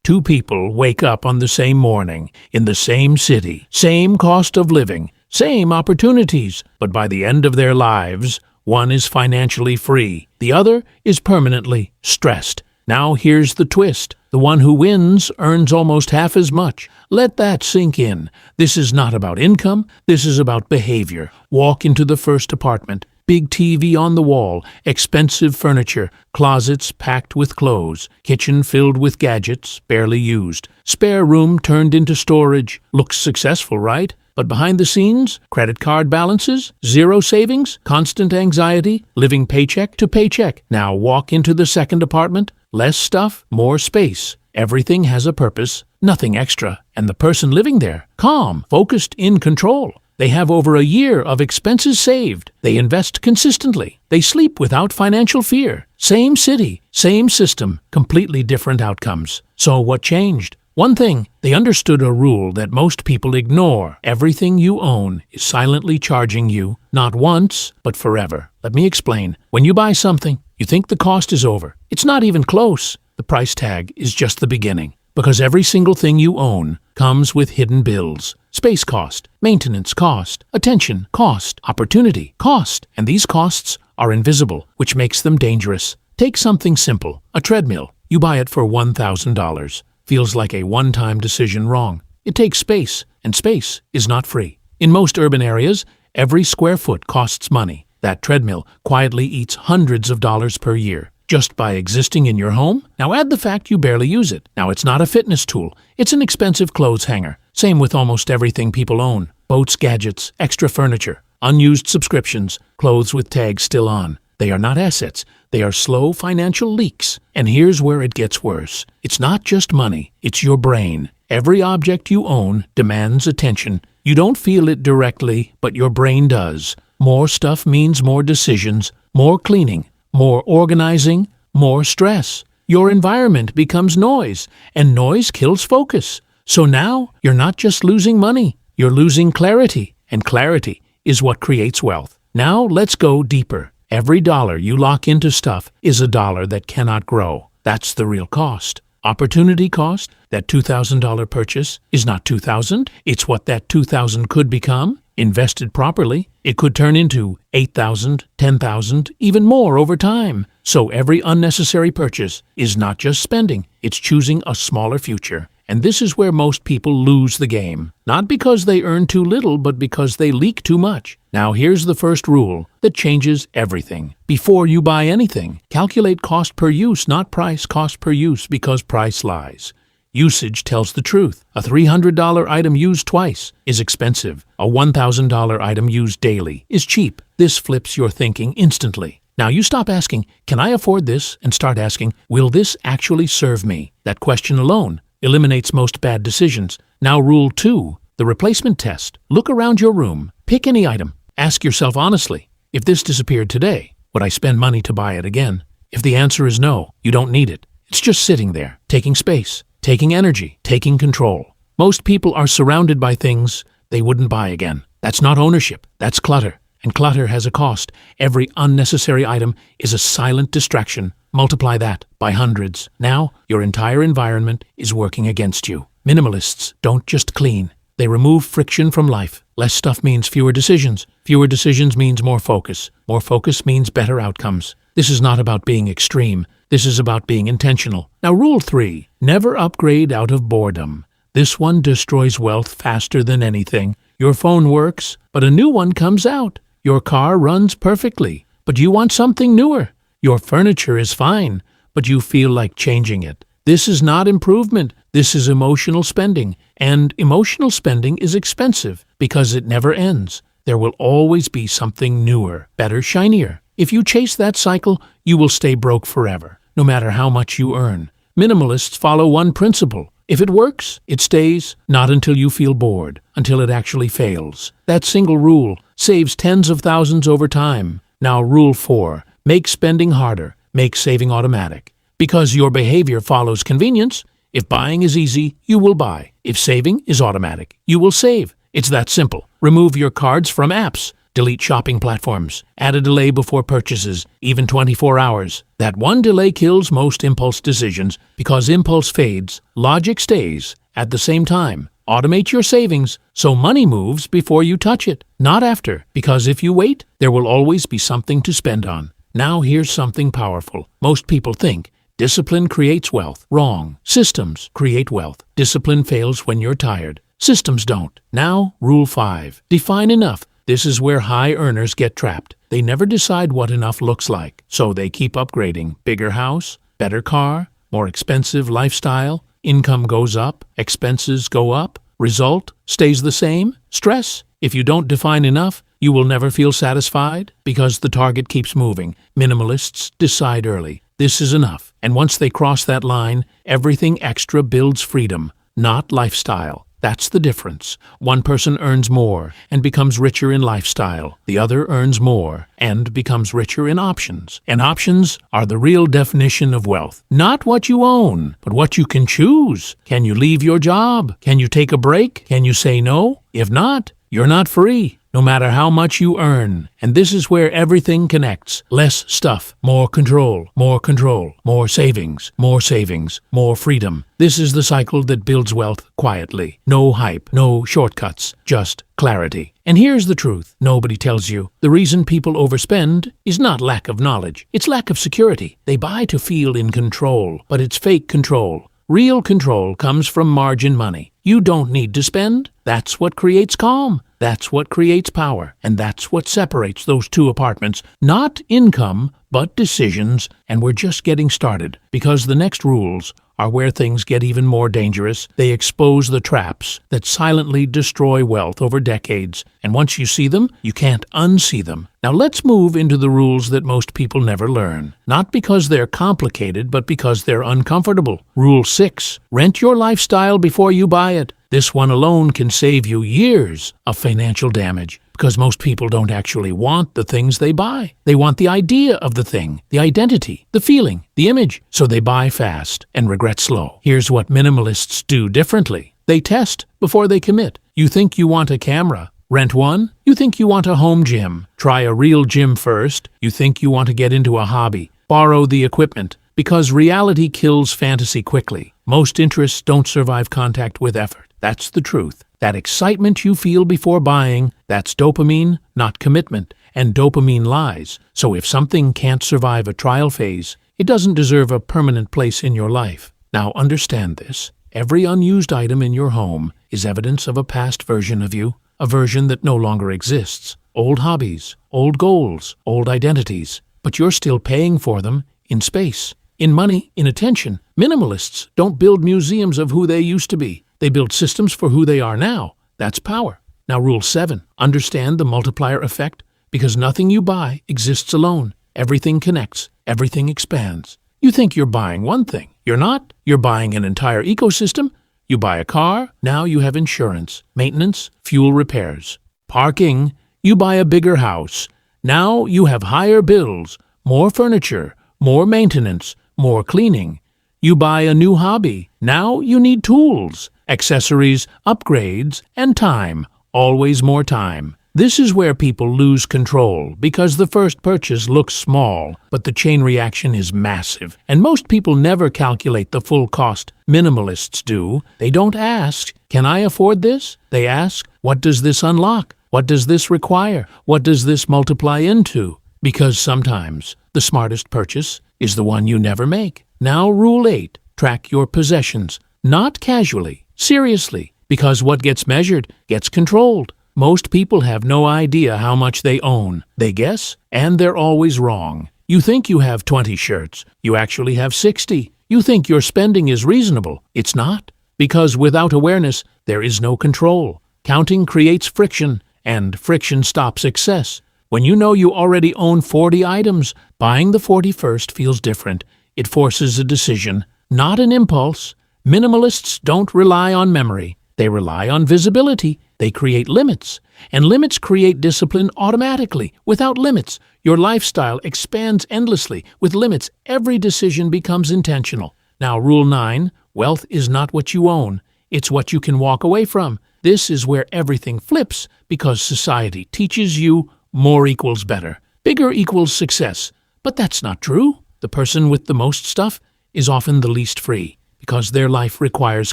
Two people wake up on the same morning, in the same city, same cost of living, same opportunities, but by the end of their lives, one is financially free, the other is permanently stressed. Now here's the twist. The one who wins earns almost half as much. Let that sink in. This is not about income, this is about behavior. Walk into the first apartment. Big TV on the wall, expensive furniture, closets packed with clothes, kitchen filled with gadgets, barely used. Spare room turned into storage. Looks successful, right? But behind the scenes, credit card balances, zero savings, constant anxiety, living paycheck to paycheck. Now walk into the second apartment. Less stuff, more space. Everything has a purpose, nothing extra. And the person living there, calm, focused, in control. They have over a year of expenses saved. They invest consistently. They sleep without financial fear. Same city, same system, completely different outcomes. So what changed? One thing, they understood a rule that most people ignore. Everything you own is silently charging you, not once, but forever. Let me explain. When you buy something, you think the cost is over. It's not even close. The price tag is just the beginning. Because every single thing you own comes with hidden bills. Space cost, maintenance cost, attention cost, opportunity cost. And these costs are invisible, which makes them dangerous. Take something simple, a treadmill. You buy it for $1,000. Feels like a one-time decision wrong. It takes space, and space is not free. In most urban areas, every square foot costs money. That treadmill quietly eats hundreds of dollars per year. Just by existing in your home? Now add the fact you barely use it. Now it's not a fitness tool. It's an expensive clothes hanger. Same with almost everything people own. Boats, gadgets, extra furniture, unused subscriptions, clothes with tags still on. They are not assets. They are slow financial leaks. And here's where it gets worse. It's not just money. It's your brain. Every object you own demands attention. You don't feel it directly, but your brain does. More stuff means more decisions, more cleaning, more organizing, more stress. Your environment becomes noise, and noise kills focus. So now, you're not just losing money, you're losing clarity, and clarity is what creates wealth. Now, let's go deeper. Every dollar you lock into stuff is a dollar that cannot grow. That's the real cost. Opportunity cost, that $2,000 purchase, is not $2,000. It's what that $2,000 could become. Invested properly, it could turn into $8,000, $10,000, even more over time. So every unnecessary purchase is not just spending, it's choosing a smaller future. And this is where most people lose the game. Not because they earn too little, but because they leak too much. Now here's the first rule that changes everything. Before you buy anything, calculate cost per use, not price cost per use, because price lies. Usage tells the truth. A $300 item used twice is expensive. A $1,000 item used daily is cheap. This flips your thinking instantly. Now you stop asking, can I afford this? And start asking, will this actually serve me? That question alone eliminates most bad decisions. Now rule 2, the replacement test. Look around your room. Pick any item. Ask yourself honestly, if this disappeared today, would I spend money to buy it again? If the answer is no, you don't need it. It's just sitting there, taking space, taking energy, taking control. Most people are surrounded by things they wouldn't buy again. That's not ownership, that's clutter. And clutter has a cost. Every unnecessary item is a silent distraction. Multiply that by hundreds. Now, your entire environment is working against you. Minimalists don't just clean. They remove friction from life. Less stuff means fewer decisions. Fewer decisions means more focus. More focus means better outcomes. This is not about being extreme. This is about being intentional. Now, rule 3, never upgrade out of boredom. This one destroys wealth faster than anything. Your phone works, but a new one comes out. Your car runs perfectly, but you want something newer. Your furniture is fine, but you feel like changing it. This is not improvement. This is emotional spending. And emotional spending is expensive because it never ends. There will always be something newer, better, shinier. If you chase that cycle, you will stay broke forever, no matter how much you earn. Minimalists follow one principle. If it works, it stays, not until you feel bored, until it actually fails. That single rule saves tens of thousands over time. Now, rule 4, make spending harder, make saving automatic. Because your behavior follows convenience, if buying is easy, you will buy. If saving is automatic, you will save. It's that simple. Remove your cards from apps. delete shopping platforms, add a delay before purchases, even 24 hours. That one delay kills most impulse decisions because impulse fades, logic stays. At the same time, automate your savings so money moves before you touch it, not after, because if you wait, there will always be something to spend on. Now here's something powerful. Most people think discipline creates wealth. Wrong. Systems create wealth. Discipline fails when you're tired. Systems don't. Now, Rule 5. Define enough. This is where high earners get trapped. They never decide what enough looks like, so they keep upgrading. Bigger house, better car, more expensive lifestyle. Income goes up, expenses go up. Result stays the same. Stress. If you don't define enough, you will never feel satisfied because the target keeps moving. Minimalists decide early. This is enough. And once they cross that line, everything extra builds freedom, not lifestyle. That's the difference. One person earns more and becomes richer in lifestyle. The other earns more and becomes richer in options. And options are the real definition of wealth. Not what you own, but what you can choose. Can you leave your job? Can you take a break? Can you say no? If not, you're not free, no matter how much you earn. And this is where everything connects. Less stuff, more control, more savings, more freedom. This is the cycle that builds wealth quietly. No hype, no shortcuts, just clarity. And here's the truth nobody tells you. The reason people overspend is not lack of knowledge. It's lack of security. They buy to feel in control, but it's fake control. Real control comes from margin money. You don't need to spend. That's what creates calm. That's what creates power. And that's what separates those two apartments. Not income, but decisions. And we're just getting started because the next rules are where things get even more dangerous. They expose the traps that silently destroy wealth over decades. And once you see them, you can't unsee them. Now let's move into the rules that most people never learn. Not because they're complicated, but because they're uncomfortable. Rule 6. Rent your lifestyle before you buy it. This one alone can save you years of financial damage because most people don't actually want the things they buy. They want the idea of the thing, the identity, the feeling, the image. So they buy fast and regret slow. Here's what minimalists do differently. They test before they commit. You think you want a camera? Rent one? You think you want a home gym? Try a real gym first. You think you want to get into a hobby? Borrow the equipment. Because reality kills fantasy quickly. Most interests don't survive contact with effort. That's the truth. That excitement you feel before buying, that's dopamine, not commitment. And dopamine lies. So if something can't survive a trial phase, it doesn't deserve a permanent place in your life. Now understand this. Every unused item in your home is evidence of a past version of you, a version that no longer exists. Old hobbies, old goals, old identities. But you're still paying for them in space, in money, in attention. Minimalists don't build museums of who they used to be. They build systems for who they are now. That's power. Now, Rule 7. Understand the multiplier effect because nothing you buy exists alone. Everything connects. Everything expands. You think you're buying one thing. You're not. You're buying an entire ecosystem. You buy a car. Now you have insurance, maintenance, fuel repairs. Parking. You buy a bigger house. Now you have higher bills, more furniture, more maintenance, more cleaning. You buy a new hobby. Now you need tools, accessories, upgrades, and time. Always more time. This is where people lose control because the first purchase looks small, but the chain reaction is massive. And most people never calculate the full cost. Minimalists do. They don't ask, can I afford this? They ask, what does this unlock? What does this require? What does this multiply into? Because sometimes the smartest purchase is the one you never make. Now, Rule 8. Track your possessions. Not casually, seriously, because what gets measured gets controlled. Most people have no idea how much they own. They guess, and they're always wrong. You think you have 20 shirts. You actually have 60. You think your spending is reasonable. It's not. Because without awareness, there is no control. Counting creates friction, and friction stops excess. When you know you already own 40 items, buying the 41st feels different. It forces a decision, not an impulse. Minimalists don't rely on memory. They rely on visibility. They create limits. And limits create discipline automatically. Without limits, your lifestyle expands endlessly. With limits, every decision becomes intentional. Now, Rule 9. Wealth is not what you own. It's what you can walk away from. This is where everything flips because society teaches you more equals better. Bigger equals success. But that's not true. The person with the most stuff is often the least free because their life requires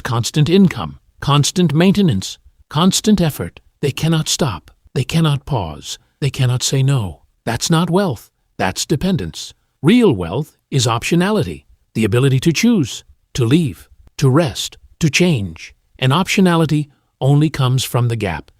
constant income, constant maintenance, constant effort. They cannot stop. They cannot pause. They cannot say no. That's not wealth. That's dependence. Real wealth is optionality, the ability to choose, to leave, to rest, to change. And optionality only comes from the gap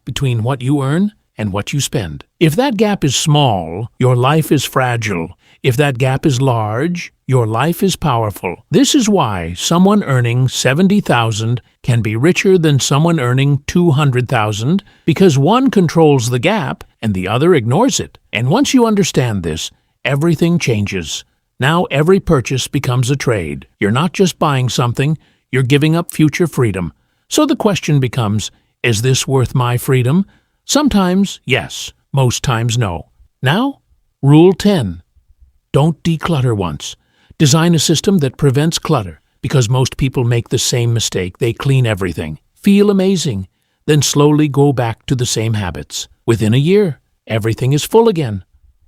between what you earn and what you spend. If that gap is small, your life is fragile. If that gap is large, your life is powerful. This is why someone earning $70,000 can be richer than someone earning $200,000, because one controls the gap and the other ignores it. And once you understand this, everything changes. Now every purchase becomes a trade. You're not just buying something, you're giving up future freedom. So the question becomes, is this worth my freedom? Sometimes, yes. Most times, no. Now, Rule 10. Don't declutter once. Design a system that prevents clutter, because most people make the same mistake. They clean everything, feel amazing, then slowly go back to the same habits. Within a year, everything is full again.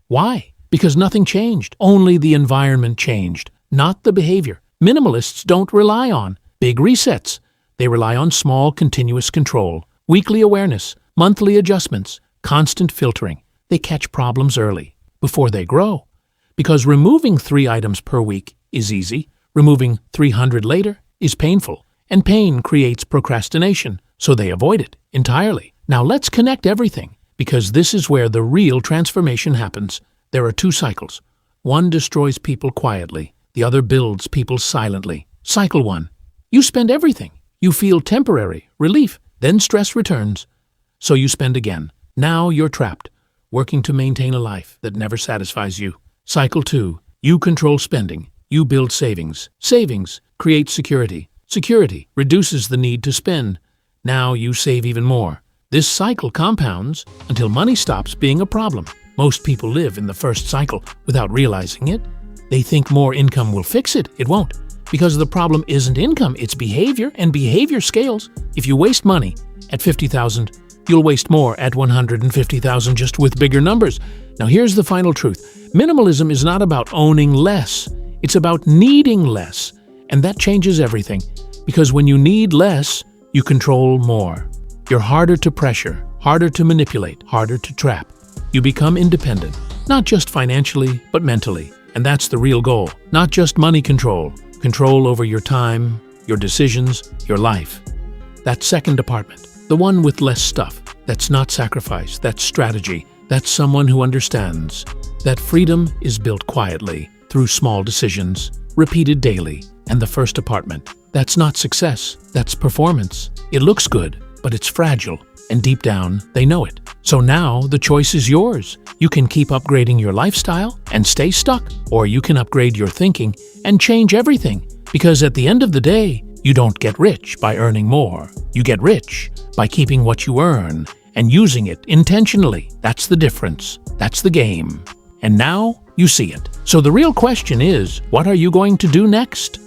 Why? Because nothing changed. Only the environment changed, not the behavior. Minimalists don't rely on big resets. They rely on small, continuous control, weekly awareness, monthly adjustments, constant filtering. They catch problems early, before they grow. Because removing 3 items per week is easy, removing 300 later is painful, and pain creates procrastination, so they avoid it entirely. Now let's connect everything, because this is where the real transformation happens. There are 2 cycles. One destroys people quietly, the other builds people silently. Cycle 1. You spend everything. You feel temporary relief, then stress returns. So you spend again. Now you're trapped, working to maintain a life that never satisfies you. Cycle 2. You control spending. You build savings. Savings create security. Security reduces the need to spend. Now you save even more. This cycle compounds until money stops being a problem. Most people live in the first cycle without realizing it. They think more income will fix it. It won't. Because the problem isn't income, it's behavior, and behavior scales. If you waste money at $50,000, you'll waste more at $150,000, just with bigger numbers. Now here's the final truth. Minimalism is not about owning less. It's about needing less. And that changes everything. Because when you need less, you control more. You're harder to pressure, harder to manipulate, harder to trap. You become independent, not just financially, but mentally. And that's the real goal. Not just money control. Control over your time, your decisions, your life. That second department, the one with less stuff, that's not sacrifice, that's strategy, that's someone who understands that freedom is built quietly through small decisions, repeated daily. And the first department, that's not success, that's performance. It looks good, but it's fragile, and deep down, they know it. So now the choice is yours. You can keep upgrading your lifestyle and stay stuck, or you can upgrade your thinking and change everything. Because at the end of the day, you don't get rich by earning more. You get rich by keeping what you earn and using it intentionally. That's the difference. That's the game. And now you see it. So the real question is, what are you going to do next?